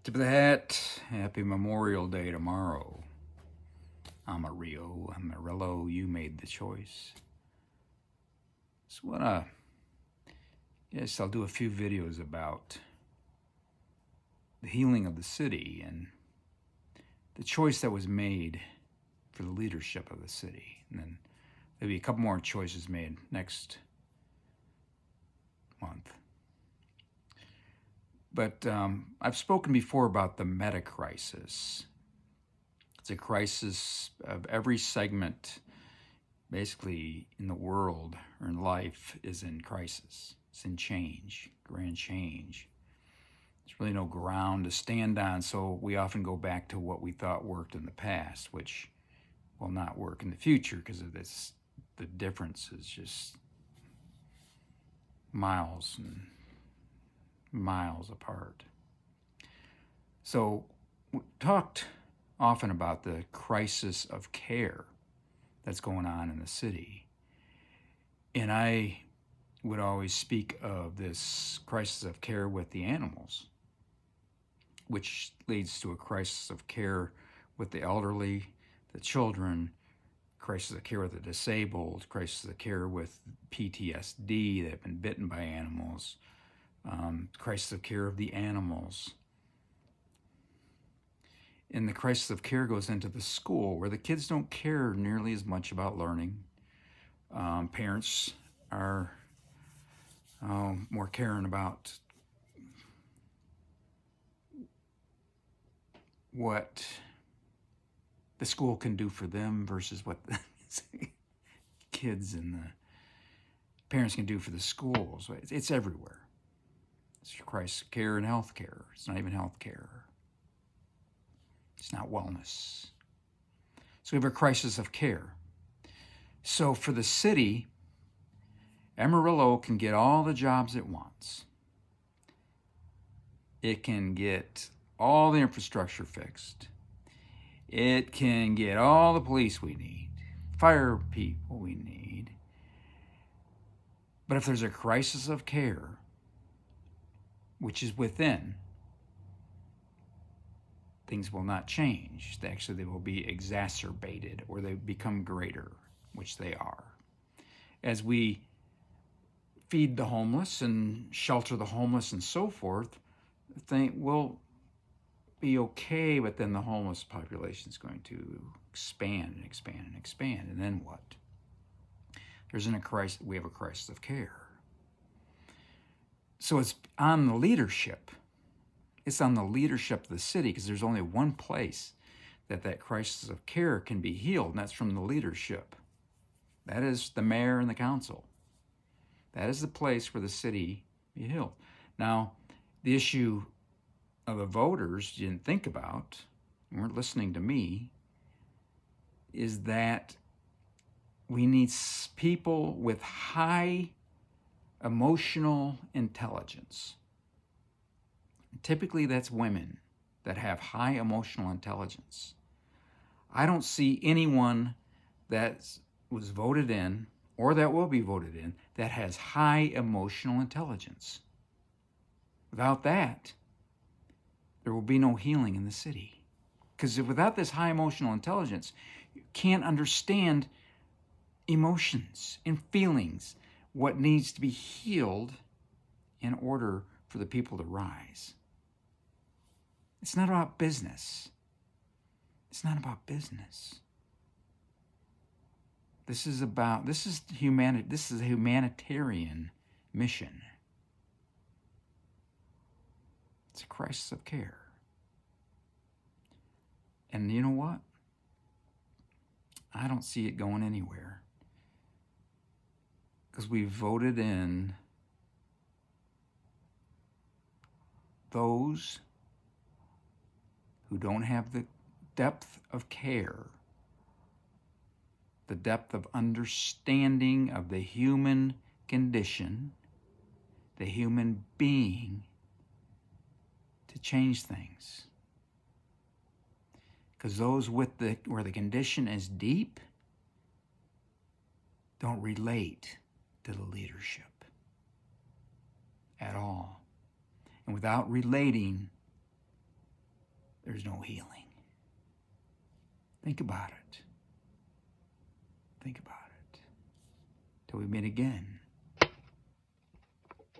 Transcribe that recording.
Tip of the hat. Happy Memorial Day tomorrow. Amarillo, you made the choice. So I'll do a few videos about the healing of the city and the choice that was made for the leadership of the city. And then there'll be a couple more choices made next month. But I've spoken before about the meta crisis. It's a crisis of every segment, basically, in the world or in life is in crisis. It's in change, grand change. There's really no ground to stand on, so we often go back to what we thought worked in the past, which will not work in the future because of this. The difference is just miles and miles apart. So we talked often about the crisis of care that's going on in the city. And I would always speak of this crisis of care with the animals, which leads to a crisis of care with the elderly, the children, crisis of care with the disabled, crisis of care with PTSD that have been bitten by animals, crisis of care of the animals. And the crisis of care goes into the school where the kids don't care nearly as much about learning. Parents are more caring about what the school can do for them versus what the kids and the parents can do for the schools. It's everywhere. It's crisis of care and health care. It's not even health care. It's not wellness. So we have a crisis of care. So for the city, Amarillo can get all the jobs it wants. It can get all the infrastructure fixed. It can get all the police we need, fire people we need. But if there's a crisis of care, which is within, things will not change. Actually, they will be exacerbated or they become greater, which they are. As we feed the homeless and shelter the homeless and so forth, we'll be okay, but then the homeless population is going to expand and expand and expand. And then what? We have a crisis of care. So it's on the leadership. It's on the leadership of the city because there's only one place that crisis of care can be healed, and that's from the leadership. That is the mayor and the council. That is the place where the city be healed. Now, the issue of the voters you didn't think about, you weren't listening to me, is that we need people with high emotional intelligence. Typically, that's women that have high emotional intelligence. I don't see anyone that was voted in or that will be voted in that has high emotional intelligence. Without that, there will be no healing in the city. Because without this high emotional intelligence, you can't understand emotions and feelings, what needs to be healed in order for the people to rise. It's not about business. It's not about business. This is a humanitarian mission. It's a crisis of care. And you know what? I don't see it going anywhere. Because we voted in those who don't have the depth of care, the depth of understanding of the human condition, the human being, to change things. Because those where the condition is deep don't relate to the leadership at all. And without relating, there's no healing. Think about it. Think about it. Till we meet again.